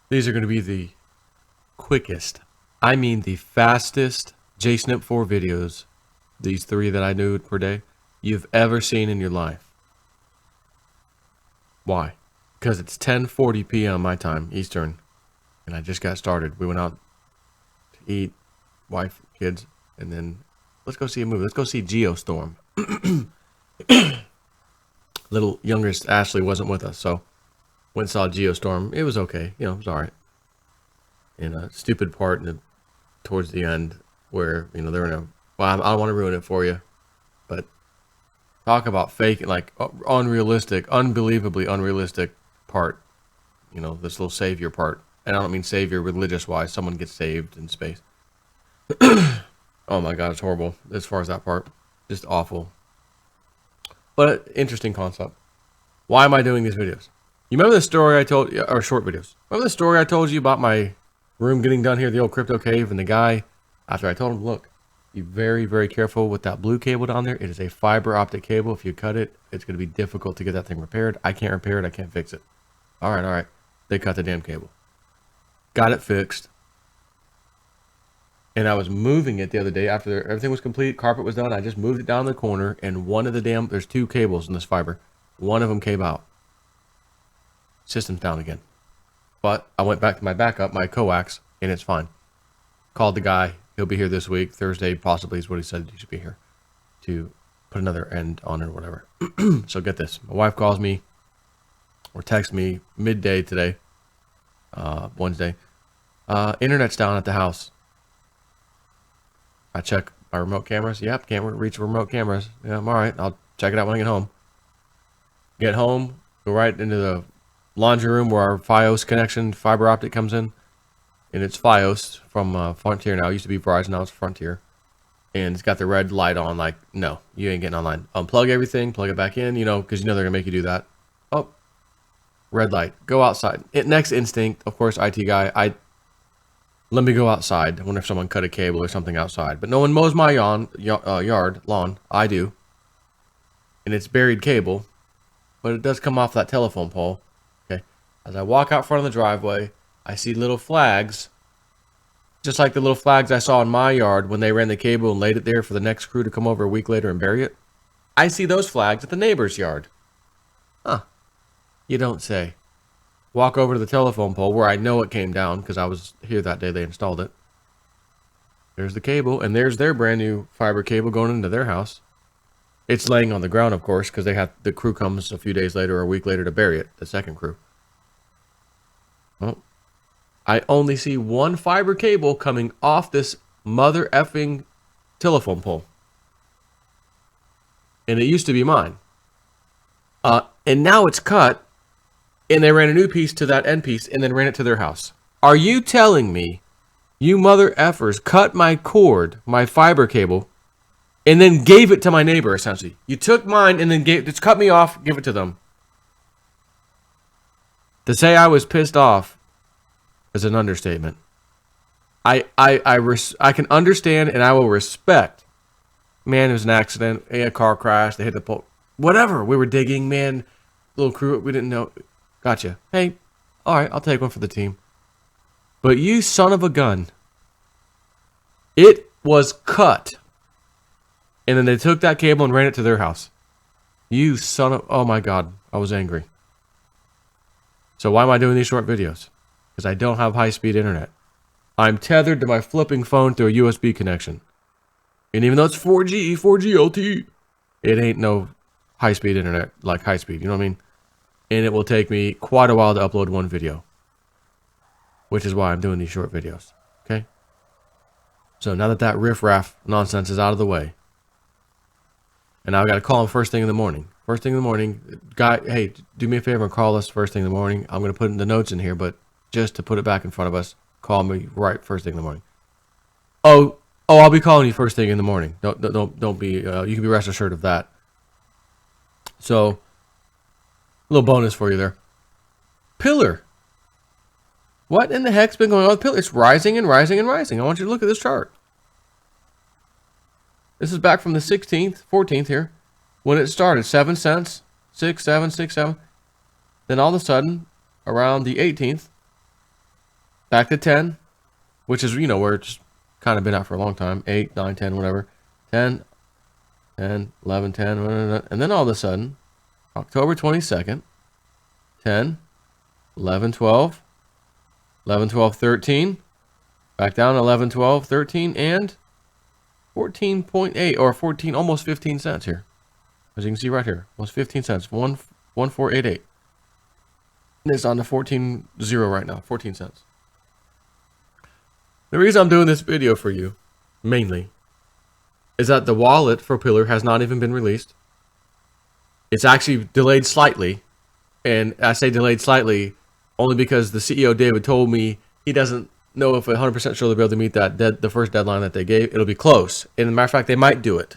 These are going to be the quickest, I mean the fastest JSNP 4 videos, these 3 that I do per day, you've ever seen in your life. Why? Because it's 10:40 p.m. my time, Eastern, and I just got started. We went out to eat, wife, kids, and then let's go see a movie. Let's go see Geostorm. Little youngest Ashley wasn't with us, so went and saw Geostorm. It was okay. You know, it was all right. And a stupid part towards the end where, you know, they're in a... Well, I don't want to ruin it for you, but talk about fake, like unrealistic, unbelievably unrealistic part. You know, this little savior part. And I don't mean savior religious-wise. Someone gets saved in space. Oh my God, it's horrible as far as that part. Just awful. But interesting concept. Why am I doing these videos? You remember the story I told you, or short videos? Remember the story I told you about my room getting done here, the old crypto cave, and the guy, after I told him, look, be very, very careful with that blue cable down there. It is a fiber optic cable. If you cut it, it's going to be difficult to get that thing repaired. I can't repair it. I can't fix it. All right. They cut the damn cable. Got it fixed. And I was moving it the other day after everything was complete. Carpet was done. I just moved it down the corner, and one of the there's 2 cables in this fiber. One of them came out. System's down again. But I went back to my backup, my coax, and it's fine. Called the guy. He'll be here this week. Thursday, possibly, is what he said he should be here to put another end on it or whatever. So get this. My wife calls me or texts me midday today, Wednesday. Internet's down at the house. I check my remote cameras. Yep, can't reach remote cameras. Yeah, I'm all right. I'll check it out when I get home. Get home, go right into the laundry room where our Fios connection, fiber optic comes in. And it's Fios from Frontier now. It used to be Verizon, now it's Frontier. And it's got the red light on, like, no, you ain't getting online. Unplug everything, plug it back in, you know, because you know they're going to make you do that. Oh, red light. Go outside. Next instinct, of course, IT guy, let me go outside. I wonder if someone cut a cable or something outside. But no one mows my lawn. I do. And it's buried cable. But it does come off that telephone pole. Okay. As I walk out front of the driveway, I see little flags. Just like the little flags I saw in my yard when they ran the cable and laid it there for the next crew to come over a week later and bury it. I see those flags at the neighbor's yard. Huh. You don't say. Walk over to the telephone pole where I know it came down because I was here that day they installed it. There's the cable, and there's their brand new fiber cable going into their house. It's laying on the ground, of course, because the crew comes a few days later or a week later to bury it, the second crew. Well, I only see one fiber cable coming off this mother effing telephone pole. And it used to be mine. And now it's cut. And they ran a new piece to that end piece and then ran it to their house. Are you telling me you mother effers cut my cord, my fiber cable, and then gave it to my neighbor, essentially? You took mine and then just cut me off, give it to them. To say I was pissed off is an understatement. I can understand and I will respect. Man, it was an accident, a car crash, they hit the pole. Whatever, we were digging, man. Little crew, we didn't know. Gotcha. Hey, all right, I'll take one for the team. But you son of a gun. It was cut. And then they took that cable and ran it to their house. You son of... Oh my God, I was angry. So why am I doing these short videos? Because I don't have high-speed internet. I'm tethered to my flipping phone through a USB connection. And even though it's 4G LTE, it ain't no high-speed internet, like high-speed, you know what I mean? And it will take me quite a while to upload one video. Which is why I'm doing these short videos. Okay? So now that riff-raff nonsense is out of the way. And now I got to call him first thing in the morning. First thing in the morning. Guy, hey, do me a favor and call us first thing in the morning. I'm going to put the notes in here, but just to put it back in front of us, call me right first thing in the morning. Oh, I'll be calling you first thing in the morning. Don't be, you can be rest assured of that. So... little bonus for you there. Pillar. What in the heck's been going on with Pillar? It's rising and rising and rising. I want you to look at this chart. This is back from the 16th, 14th here. When it started, 7 cents, 6, 7, 6, 7. Then all of a sudden, around the 18th, back to 10, which is, you know, where it's kind of been at for a long time. 8, 9, 10, whatever. 10, 10, 11, 10, and then all of a sudden, October 22nd, 10, 11, 12, 11, 12, 13, back down 11, 12, 13, and 14.8 or 14, almost 15 cents here. As you can see right here, almost 15 cents, 1.1488. And it's on the 14.0 right now, 14 cents. The reason I'm doing this video for you, mainly, is that the wallet for Pillar has not even been released. It's actually delayed slightly. And I say delayed slightly only because the CEO, David, told me he doesn't know if 100% sure they'll be able to meet that the first deadline that they gave. It'll be close. And as a matter of fact, they might do it.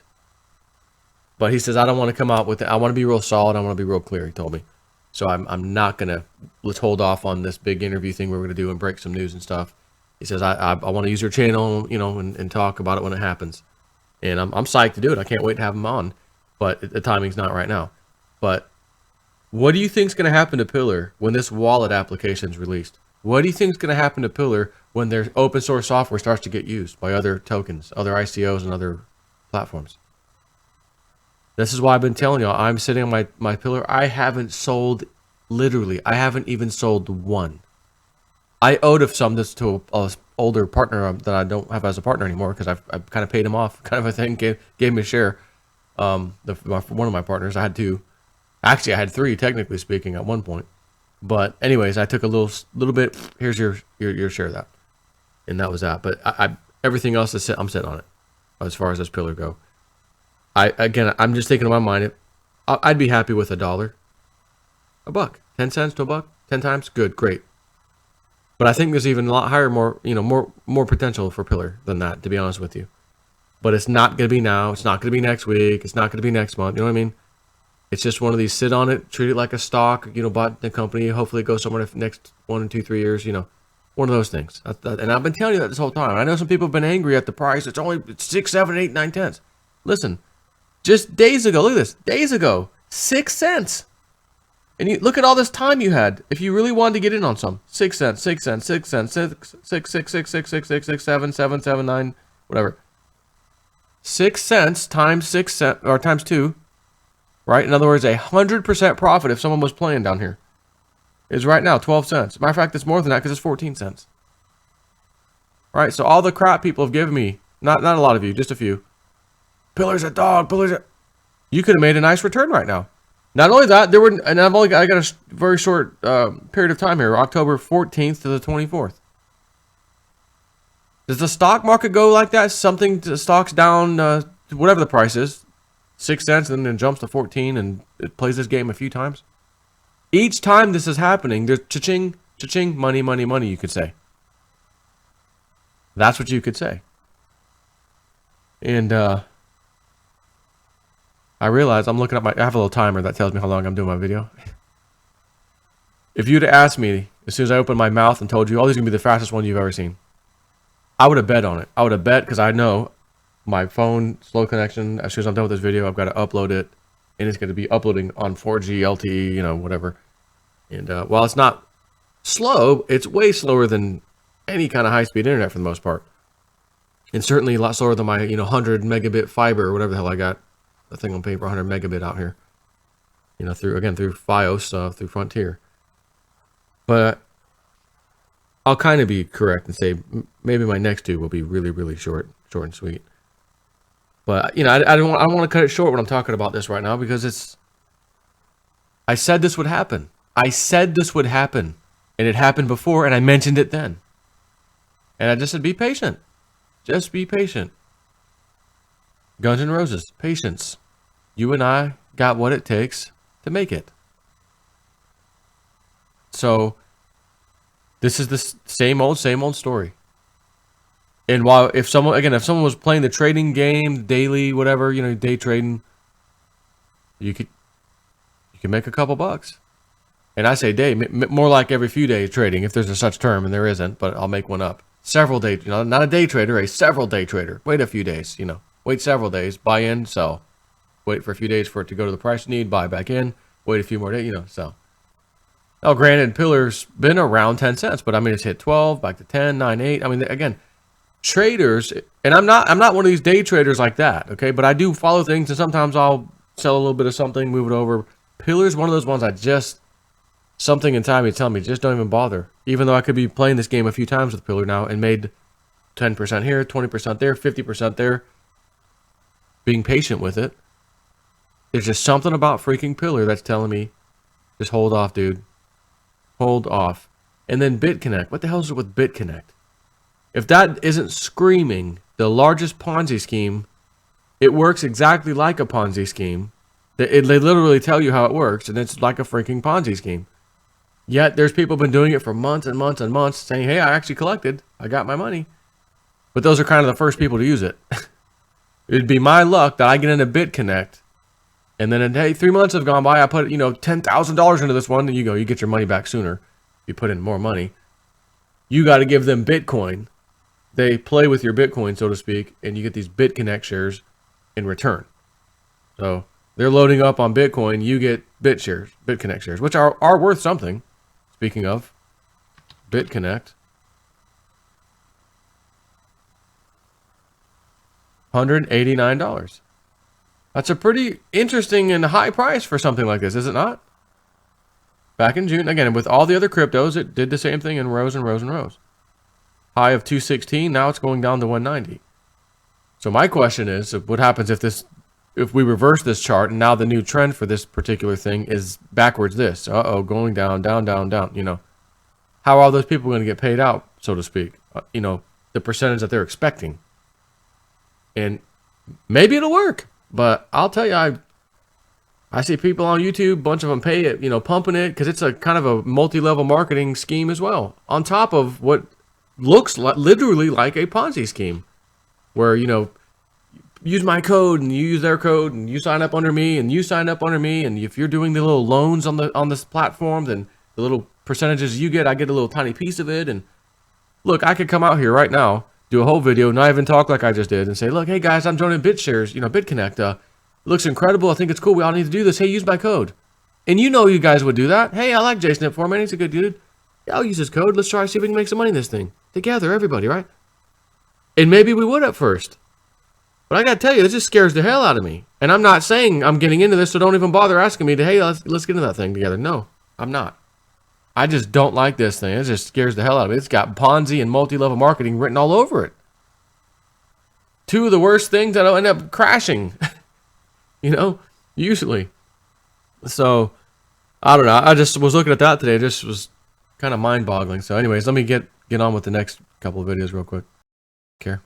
But he says, I don't want to come out with it. I want to be real solid. I want to be real clear, he told me. So I'm not going to, let's hold off on this big interview thing we're going to do and break some news and stuff. He says, I want to use your channel, you know, and talk about it when it happens. And I'm psyched to do it. I can't wait to have him on. But the timing's not right now. But what do you think is going to happen to Pillar when this wallet application is released? What do you think is going to happen to Pillar when their open source software starts to get used by other tokens, other ICOs, and other platforms? This is why I've been telling y'all, I'm sitting on my Pillar. I haven't sold, literally, I haven't even sold one. I owed some this to a older partner that I don't have as a partner anymore because I've kind of paid him off, kind of a thing, gave me a share. One of my partners, I had two. Actually, I had three, technically speaking, at one point. But anyways, I took a little bit. Here's your share of that. And that was that. But everything else is I'm sitting on it as far as this Pillar go. I'm just thinking in my mind, I'd be happy with $1. $1. 10 cents to $1. 10 times? Good, great. But I think there's even a lot higher, more potential for Pillar than that, to be honest with you. But it's not going to be now. It's not going to be next week. It's not going to be next month. You know what I mean? It's just one of these, sit on it, treat it like a stock, bought the company. Hopefully it goes somewhere in the next 1 or 2, 3 years, one of those things. And I've been telling you that this whole time. I know some people have been angry at the price. It's 6, 7, 8, 9, 10. Listen, just days ago, look at this. Days ago, 6 cents. And you look at all this time you had. If you really wanted to get in on some, 6 cents, 6 cents, 6 cents, 6, 6, 6, 6, 6, 6, 6, 6, 7, 7, 7, 9, whatever. 6 cents times 6 cents or times 2, right? In other words, 100% profit if someone was playing down here is right now 12 cents. Matter of fact, it's more than that because it's 14 cents. Right? So all the crap people have given me, not a lot of you, just a few. Pillar's a dog. You could have made a nice return right now. Not only that, I got a very short period of time here, October 14th to the 24th. Does the stock market go like that? The stock's down, whatever the price is, 6 cents, and then it jumps to 14, and it plays this game a few times. Each time this is happening, there's cha-ching, cha-ching, money, money, money, you could say. That's what you could say. And I realize I'm looking at I have a little timer that tells me how long I'm doing my video. If you'd have asked me as soon as I opened my mouth and told you, oh, this is going to be the fastest one you've ever seen, I would have bet on it. I would have bet because I know my phone, slow connection, as soon as I'm done with this video, I've got to upload it, and it's going to be uploading on 4G, LTE, whatever. And while it's not slow, it's way slower than any kind of high-speed internet for the most part. And certainly a lot slower than my, 100 megabit fiber or whatever the hell I got. I think I'm paying for 100 megabit out here. Through FiOS, through Frontier. But I'll kind of be correct and say maybe my next two will be really, really short and sweet. But I don't want to cut it short when I'm talking about this right now because I said this would happen. I said this would happen, and it happened before, and I mentioned it then. And I just said, be patient. Just be patient. Guns N' Roses, patience. You and I got what it takes to make it. So this is the same old story. And while if someone was playing the trading game, daily, whatever, day trading, you could make a couple bucks. And I say day, more like every few days trading, if there's a such term, and there isn't, but I'll make one up. Several days, not a day trader, a several day trader. Wait a few days, Wait several days, buy in, sell. Wait for a few days for it to go to the price you need, buy back in. Wait a few more days, sell. Oh, granted, Pillar's been around 10 cents, but I mean, it's hit 12, back to 10, 9, 8. I mean, again, traders, and I'm not one of these day traders like that, okay? But I do follow things, and sometimes I'll sell a little bit of something, move it over. Pillar's one of those ones something inside me tell me, just don't even bother. Even though I could be playing this game a few times with Pillar now and made 10% here, 20% there, 50% there, being patient with it. There's just something about freaking Pillar that's telling me, just hold off, dude. Hold off. And then BitConnect. What the hell is it with BitConnect? If that isn't screaming the largest Ponzi scheme, it works exactly like a Ponzi scheme. They literally tell you how it works, and it's like a freaking Ponzi scheme. Yet there's people been doing it for months and months and months, saying, hey, I actually collected. I got my money. But those are kind of the first people to use it. It'd be my luck that I get into BitConnect, and then, hey, 3 months have gone by. I put, $10,000 into this one, and you get your money back sooner. You put in more money. You got to give them Bitcoin. They play with your Bitcoin, so to speak, and you get these BitConnect shares in return. So they're loading up on Bitcoin. You get BitConnect shares, which are worth something. Speaking of BitConnect, $189. That's a pretty interesting and high price for something like this, is it not? Back in June, again, with all the other cryptos, it did the same thing and rose and rose and rose. High of 216, now it's going down to 190. So my question is, what happens if we reverse this chart and now the new trend for this particular thing is backwards this? Going down, down, down, down, How are those people going to get paid out, so to speak? The percentage that they're expecting. And maybe it'll work. But I'll tell you, I see people on YouTube, a bunch of them pay it, pumping it, because it's a kind of a multi-level marketing scheme as well. On top of what looks literally like a Ponzi scheme, where, use my code and you use their code and you sign up under me and you sign up under me. And if you're doing the little loans on this platform, then the little percentages you get, I get a little tiny piece of it. And look, I could come out here right now, do a whole video, not even talk like I just did, and say, look, hey guys, I'm joining BitShares, BitConnect. It looks incredible. I think it's cool. We all need to do this. Hey, use my code. And you guys would do that. Hey, I like Jason Foreman. He's a good dude. Yeah, I'll use his code. Let's try to see if we can make some money in this thing. Together, everybody, right? And maybe we would at first. But I got to tell you, this just scares the hell out of me. And I'm not saying I'm getting into this, so don't even bother asking me to, hey, let's get into that thing together. No, I'm not. I just don't like this thing. It just scares the hell out of me. It's got Ponzi and multi-level marketing written all over it. Two of the worst things that'll end up crashing, usually. So, I don't know. I just was looking at that today. It just was kind of mind-boggling. So anyways, let me get on with the next couple of videos real quick. Care.